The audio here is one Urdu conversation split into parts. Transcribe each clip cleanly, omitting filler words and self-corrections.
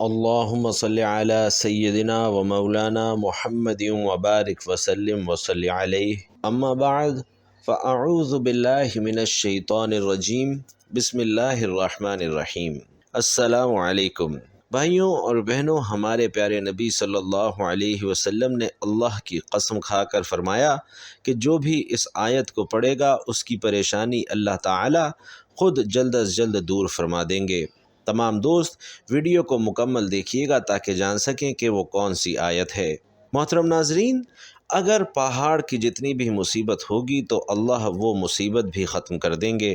اللهم صل علی سیدنا و مولانا محمد وبارک وسلم وصلی علیہ اما بعد فاعوذ باللہ من الشیطان الرجیم بسم اللہ الرحمن الرحیم۔ السلام علیکم بھائیوں اور بہنوں، ہمارے پیارے نبی صلی اللہ علیہ وسلم نے اللہ کی قسم کھا کر فرمایا کہ جو بھی اس آیت کو پڑھے گا اس کی پریشانی اللہ تعالی خود جلد از جلد دور فرما دیں گے۔ تمام دوست ویڈیو کو مکمل دیکھیے گا تاکہ جان سکیں کہ وہ کون سی آیت ہے۔ محترم ناظرین، اگر پہاڑ کی جتنی بھی مصیبت ہوگی تو اللہ وہ مصیبت بھی ختم کر دیں گے۔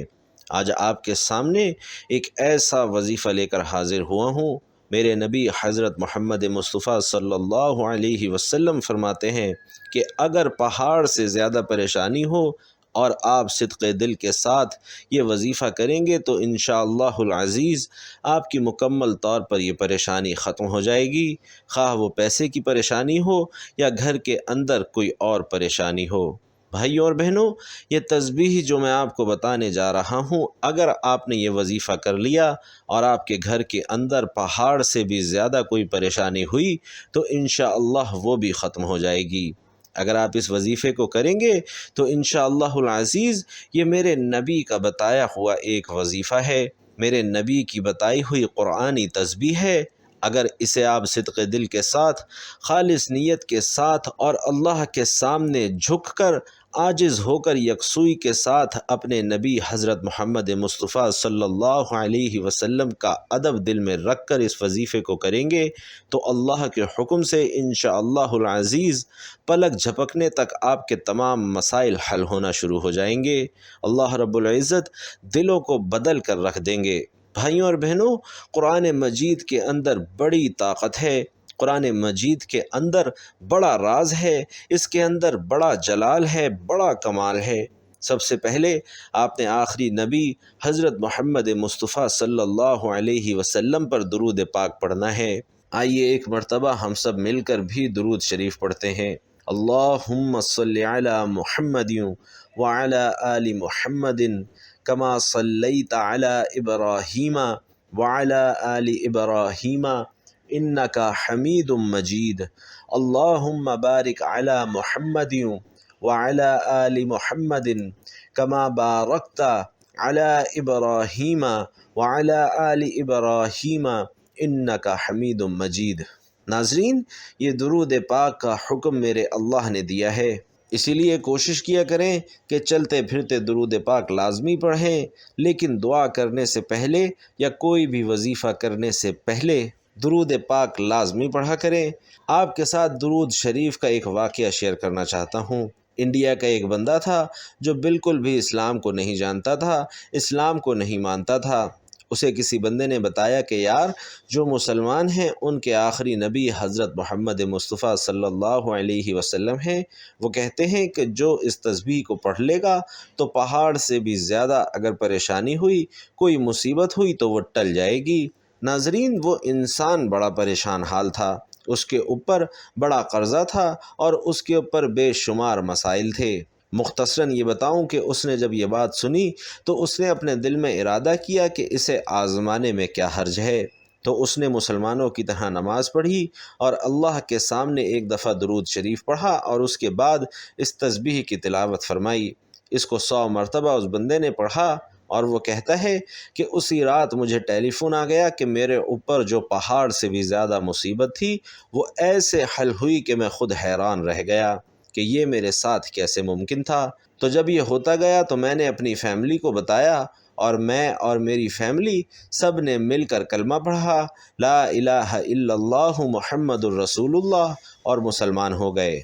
آج آپ کے سامنے ایک ایسا وظیفہ لے کر حاضر ہوا ہوں۔ میرے نبی حضرت محمد مصطفیٰ صلی اللہ علیہ وسلم فرماتے ہیں کہ اگر پہاڑ سے زیادہ پریشانی ہو اور آپ صدق دل کے ساتھ یہ وظیفہ کریں گے تو انشاءاللہ العزیز آپ کی مکمل طور پر یہ پریشانی ختم ہو جائے گی، خواہ وہ پیسے کی پریشانی ہو یا گھر کے اندر کوئی اور پریشانی ہو۔ بھائیوں اور بہنوں، یہ تسبیح جو میں آپ کو بتانے جا رہا ہوں، اگر آپ نے یہ وظیفہ کر لیا اور آپ کے گھر کے اندر پہاڑ سے بھی زیادہ کوئی پریشانی ہوئی تو انشاءاللہ وہ بھی ختم ہو جائے گی۔ اگر آپ اس وظیفے کو کریں گے تو انشاءاللہ العزیز یہ میرے نبی کا بتایا ہوا ایک وظیفہ ہے، میرے نبی کی بتائی ہوئی قرآنی تسبیح ہے۔ اگر اسے آپ صدق دل کے ساتھ، خالص نیت کے ساتھ اور اللہ کے سامنے جھک کر، عاجز ہو کر یکسوئی کے ساتھ اپنے نبی حضرت محمد مصطفیٰ صلی اللہ علیہ وسلم کا ادب دل میں رکھ کر اس وظیفے کو کریں گے تو اللہ کے حکم سے انشاءاللہ العزیز پلک جھپکنے تک آپ کے تمام مسائل حل ہونا شروع ہو جائیں گے۔ اللہ رب العزت دلوں کو بدل کر رکھ دیں گے۔ بھائیوں اور بہنوں، قرآن مجید کے اندر بڑی طاقت ہے، قرآن مجید کے اندر بڑا راز ہے، اس کے اندر بڑا جلال ہے، بڑا کمال ہے۔ سب سے پہلے آپ نے آخری نبی حضرت محمد مصطفیٰ صلی اللہ علیہ وسلم پر درود پاک پڑھنا ہے۔ آئیے ایک مرتبہ ہم سب مل کر بھی درود شریف پڑھتے ہیں۔ اللہم صلی علی محمد وعلی آل محمد کما صلیت علی ابراہیم وعلی آل ابراہیم انک حمید مجید۔ اللہم بارک علی محمد وعلی آل محمد کما بارکت علی ابراہیم وعلی آل ابراہیم انک حمید مجید۔ ناظرین، یہ درود پاک کا حکم میرے اللہ نے دیا ہے، اسی لیے کوشش کیا کریں کہ چلتے پھرتے درود پاک لازمی پڑھیں، لیکن دعا کرنے سے پہلے یا کوئی بھی وظیفہ کرنے سے پہلے درود پاک لازمی پڑھا کریں۔ آپ کے ساتھ درود شریف کا ایک واقعہ شیئر کرنا چاہتا ہوں۔ انڈیا کا ایک بندہ تھا جو بالکل بھی اسلام کو نہیں جانتا تھا، اسلام کو نہیں مانتا تھا۔ اسے کسی بندے نے بتایا کہ یار، جو مسلمان ہیں ان کے آخری نبی حضرت محمد مصطفیٰ صلی اللہ علیہ وسلم ہیں، وہ کہتے ہیں کہ جو اس تسبیح کو پڑھ لے گا تو پہاڑ سے بھی زیادہ اگر پریشانی ہوئی، کوئی مصیبت ہوئی تو وہ ٹل جائے گی۔ ناظرین، وہ انسان بڑا پریشان حال تھا، اس کے اوپر بڑا قرضہ تھا اور اس کے اوپر بے شمار مسائل تھے۔ مختصراً یہ بتاؤں کہ اس نے جب یہ بات سنی تو اس نے اپنے دل میں ارادہ کیا کہ اسے آزمانے میں کیا حرج ہے، تو اس نے مسلمانوں کی طرح نماز پڑھی اور اللہ کے سامنے ایک دفعہ درود شریف پڑھا اور اس کے بعد اس تسبیح کی تلاوت فرمائی۔ اس کو 100 مرتبہ اس بندے نے پڑھا اور وہ کہتا ہے کہ اسی رات مجھے ٹیلی فون آ گیا کہ میرے اوپر جو پہاڑ سے بھی زیادہ مصیبت تھی وہ ایسے حل ہوئی کہ میں خود حیران رہ گیا کہ یہ میرے ساتھ کیسے ممکن تھا۔ تو جب یہ ہوتا گیا تو میں نے اپنی فیملی کو بتایا اور میں اور میری فیملی سب نے مل کر کلمہ پڑھا، لا الہ الا اللہ محمد الرسول اللہ، اور مسلمان ہو گئے۔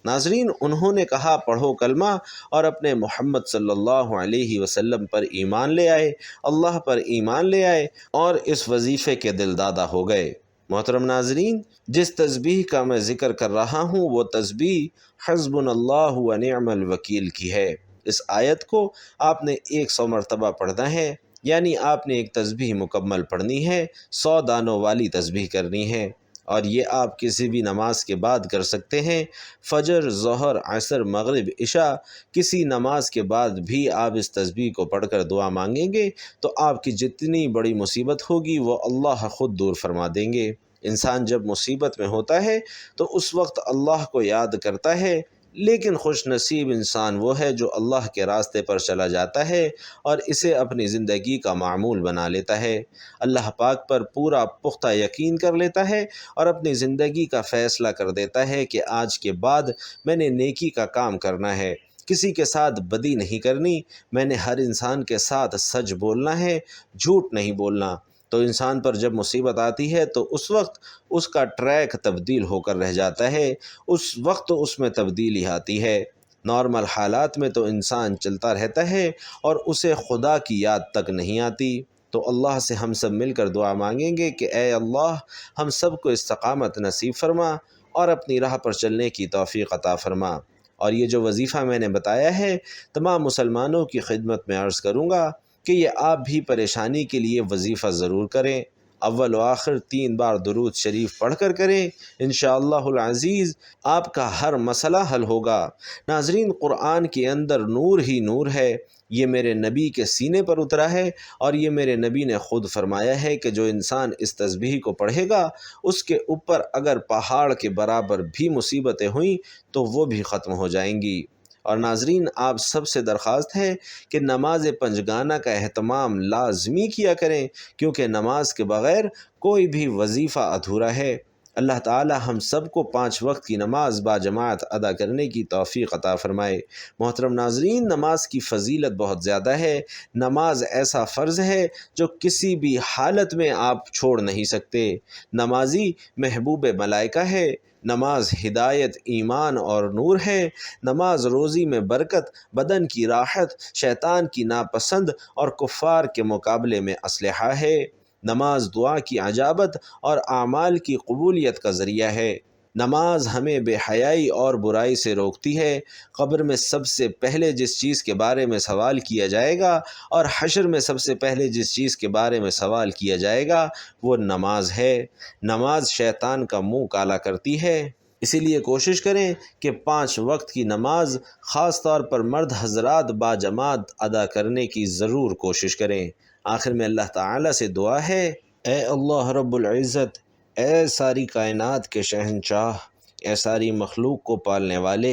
ناظرین، انہوں نے کہا پڑھو کلمہ اور اپنے محمد صلی اللہ علیہ وسلم پر ایمان لے آئے، اللہ پر ایمان لے آئے اور اس وظیفے کے دلدادہ ہو گئے۔ محترم ناظرین، جس تسبیح کا میں ذکر کر رہا ہوں وہ تسبیح حسبنا اللہ و نعم الوکیل کی ہے۔ اس آیت کو آپ نے 100 مرتبہ پڑھنا ہے، یعنی آپ نے ایک تسبیح مکمل پڑھنی ہے، 100 دانوں والی تسبیح کرنی ہے، اور یہ آپ کسی بھی نماز کے بعد کر سکتے ہیں۔ فجر، ظہر، عصر، مغرب، عشاء، کسی نماز کے بعد بھی آپ اس تسبیح کو پڑھ کر دعا مانگیں گے تو آپ کی جتنی بڑی مصیبت ہوگی وہ اللہ خود دور فرما دیں گے۔ انسان جب مصیبت میں ہوتا ہے تو اس وقت اللہ کو یاد کرتا ہے، لیکن خوش نصیب انسان وہ ہے جو اللہ کے راستے پر چلا جاتا ہے اور اسے اپنی زندگی کا معمول بنا لیتا ہے، اللہ پاک پر پورا پختہ یقین کر لیتا ہے اور اپنی زندگی کا فیصلہ کر دیتا ہے کہ آج کے بعد میں نے نیکی کا کام کرنا ہے، کسی کے ساتھ بدی نہیں کرنی، میں نے ہر انسان کے ساتھ سچ بولنا ہے، جھوٹ نہیں بولنا۔ تو انسان پر جب مصیبت آتی ہے تو اس وقت اس کا ٹریک تبدیل ہو کر رہ جاتا ہے، اس وقت اس میں تبدیلی آتی ہے۔ نارمل حالات میں تو انسان چلتا رہتا ہے اور اسے خدا کی یاد تک نہیں آتی۔ تو اللہ سے ہم سب مل کر دعا مانگیں گے کہ اے اللہ ہم سب کو استقامت نصیب فرما اور اپنی راہ پر چلنے کی توفیق عطا فرما۔ اور یہ جو وظیفہ میں نے بتایا ہے تمام مسلمانوں کی خدمت میں عرض کروں گا کہ یہ آپ بھی پریشانی کے لیے وظیفہ ضرور کریں، اول و آخر 3 بار درود شریف پڑھ کر کریں، انشاءاللہ العزیز آپ کا ہر مسئلہ حل ہوگا۔ ناظرین، قرآن کے اندر نور ہی نور ہے، یہ میرے نبی کے سینے پر اترا ہے اور یہ میرے نبی نے خود فرمایا ہے کہ جو انسان اس تسبیح کو پڑھے گا اس کے اوپر اگر پہاڑ کے برابر بھی مصیبتیں ہوئیں تو وہ بھی ختم ہو جائیں گی۔ اور ناظرین، آپ سب سے درخواست ہے کہ نماز پنجگانہ کا اہتمام لازمی کیا کریں، کیونکہ نماز کے بغیر کوئی بھی وظیفہ ادھورا ہے۔ اللہ تعالی ہم سب کو 5 وقت کی نماز باجماعت ادا کرنے کی توفیق عطا فرمائے۔ محترم ناظرین، نماز کی فضیلت بہت زیادہ ہے۔ نماز ایسا فرض ہے جو کسی بھی حالت میں آپ چھوڑ نہیں سکتے۔ نمازی محبوب ملائکہ ہے، نماز ہدایت، ایمان اور نور ہے، نماز روزی میں برکت، بدن کی راحت، شیطان کی ناپسند اور کفار کے مقابلے میں اسلحہ ہے، نماز دعا کی عجابت اور اعمال کی قبولیت کا ذریعہ ہے۔ نماز ہمیں بے حیائی اور برائی سے روکتی ہے۔ قبر میں سب سے پہلے جس چیز کے بارے میں سوال کیا جائے گا اور حشر میں سب سے پہلے جس چیز کے بارے میں سوال کیا جائے گا وہ نماز ہے۔ نماز شیطان کا منہ کالا کرتی ہے، اسی لیے کوشش کریں کہ 5 وقت کی نماز خاص طور پر مرد حضرات باجماعت ادا کرنے کی ضرور کوشش کریں۔ آخر میں اللہ تعالیٰ سے دعا ہے، اے اللہ رب العزت، اے ساری کائنات کے شہنشاہ، اے ساری مخلوق کو پالنے والے،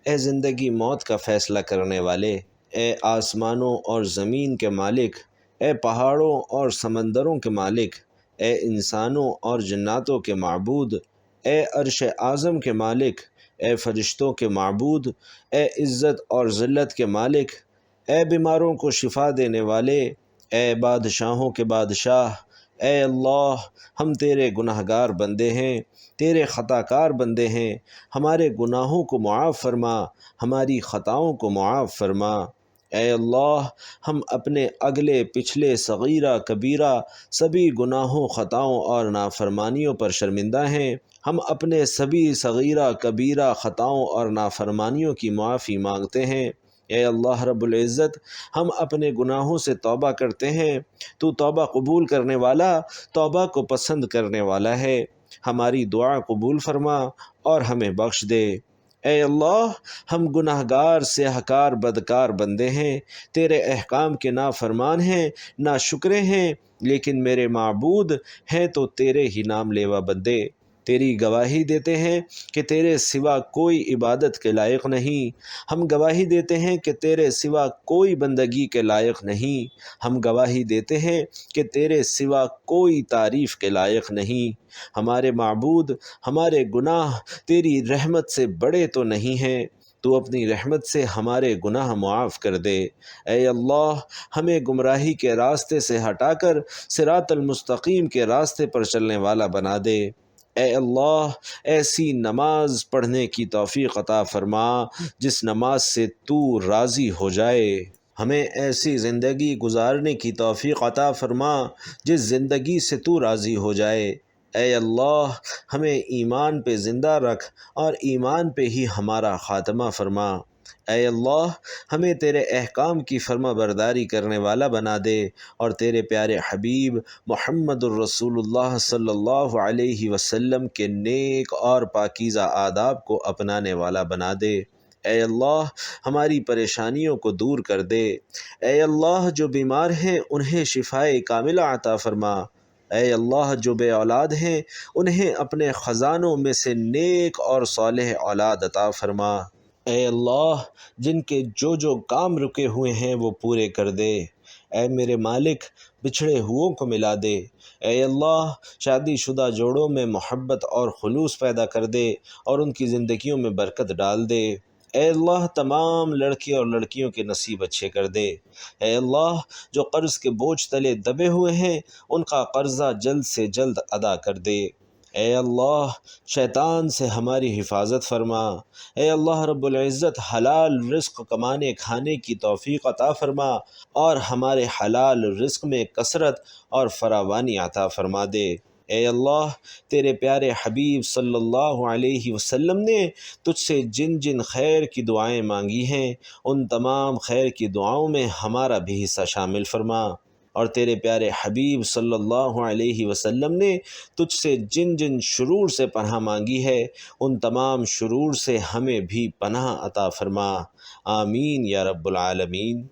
اے زندگی موت کا فیصلہ کرنے والے، اے آسمانوں اور زمین کے مالک، اے پہاڑوں اور سمندروں کے مالک، اے انسانوں اور جناتوں کے معبود، اے عرش اعظم کے مالک، اے فرشتوں کے معبود، اے عزت اور ذلت کے مالک، اے بیماروں کو شفا دینے والے، اے بادشاہوں کے بادشاہ، اے اللہ ہم تیرے گناہ گار بندے ہیں، تیرے خطا کار بندے ہیں، ہمارے گناہوں کو معاف فرما، ہماری خطاؤں کو معاف فرما۔ اے اللہ ہم اپنے اگلے پچھلے صغیرہ کبیرہ سبھی گناہوں، خطاؤں اور نافرمانیوں پر شرمندہ ہیں، ہم اپنے سبھی صغیرہ کبیرہ خطاؤں اور نافرمانیوں کی معافی مانگتے ہیں۔ اے اللہ رب العزت ہم اپنے گناہوں سے توبہ کرتے ہیں، تو توبہ قبول کرنے والا، توبہ کو پسند کرنے والا ہے، ہماری دعا قبول فرما اور ہمیں بخش دے۔ اے اللہ ہم گناہ گار، سیاہکار، بدکار بندے ہیں، تیرے احکام کے نافرمان ہیں، ناشکرے ہیں، لیکن میرے معبود ہیں تو تیرے ہی نام لیوا بندے، تیری گواہی دیتے ہیں کہ تیرے سوا کوئی عبادت کے لائق نہیں، ہم گواہی دیتے ہیں کہ تیرے سوا کوئی بندگی کے لائق نہیں، ہم گواہی دیتے ہیں کہ تیرے سوا کوئی تعریف کے لائق نہیں۔ ہمارے معبود، ہمارے گناہ تیری رحمت سے بڑے تو نہیں ہیں، تو اپنی رحمت سے ہمارے گناہ معاف کر دے۔ اے اللہ ہمیں گمراہی کے راستے سے ہٹا کر صراط المستقیم کے راستے پر چلنے والا بنا دے۔ اے اللہ ایسی نماز پڑھنے کی توفیق عطا فرما جس نماز سے تو راضی ہو جائے، ہمیں ایسی زندگی گزارنے کی توفیق عطا فرما جس زندگی سے تو راضی ہو جائے۔ اے اللہ ہمیں ایمان پہ زندہ رکھ اور ایمان پہ ہی ہمارا خاتمہ فرما۔ اے اللہ ہمیں تیرے احکام کی فرما برداری کرنے والا بنا دے اور تیرے پیارے حبیب محمد الرسول اللہ صلی اللہ علیہ وسلم کے نیک اور پاکیزہ آداب کو اپنانے والا بنا دے۔ اے اللہ ہماری پریشانیوں کو دور کر دے۔ اے اللہ جو بیمار ہیں انہیں شفائے کاملہ عطا فرما۔ اے اللہ جو بے اولاد ہیں انہیں اپنے خزانوں میں سے نیک اور صالح اولاد عطا فرما۔ اے اللہ جن کے جو کام رکے ہوئے ہیں وہ پورے کر دے۔ اے میرے مالک بچھڑے ہوئوں کو ملا دے۔ اے اللہ شادی شدہ جوڑوں میں محبت اور خلوص پیدا کر دے اور ان کی زندگیوں میں برکت ڈال دے۔ اے اللہ تمام لڑکے اور لڑکیوں کے نصیب اچھے کر دے۔ اے اللہ جو قرض کے بوجھ تلے دبے ہوئے ہیں ان کا قرضہ جلد سے جلد ادا کر دے۔ اے اللہ شیطان سے ہماری حفاظت فرما۔ اے اللہ رب العزت حلال رزق کمانے کھانے کی توفیق عطا فرما اور ہمارے حلال رزق میں کثرت اور فراوانی عطا فرما دے۔ اے اللہ تیرے پیارے حبیب صلی اللہ علیہ وسلم نے تجھ سے جن جن خیر کی دعائیں مانگی ہیں ان تمام خیر کی دعاؤں میں ہمارا بھی حصہ شامل فرما، اور تیرے پیارے حبیب صلی اللہ علیہ وسلم نے تجھ سے جن جن شرور سے پناہ مانگی ہے ان تمام شرور سے ہمیں بھی پناہ عطا فرما، آمین یا رب العالمین۔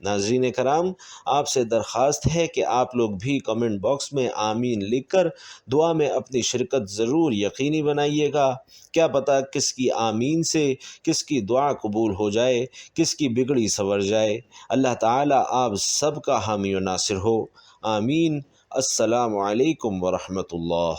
ناظرین کرام، آپ سے درخواست ہے کہ آپ لوگ بھی کمنٹ باکس میں آمین لکھ کر دعا میں اپنی شرکت ضرور یقینی بنائیے گا۔ کیا پتہ کس کی آمین سے کس کی دعا قبول ہو جائے، کس کی بگڑی سنور جائے۔ اللہ تعالیٰ آپ سب کا حامی و ناصر ہو، آمین۔ السلام علیکم ورحمۃ اللہ۔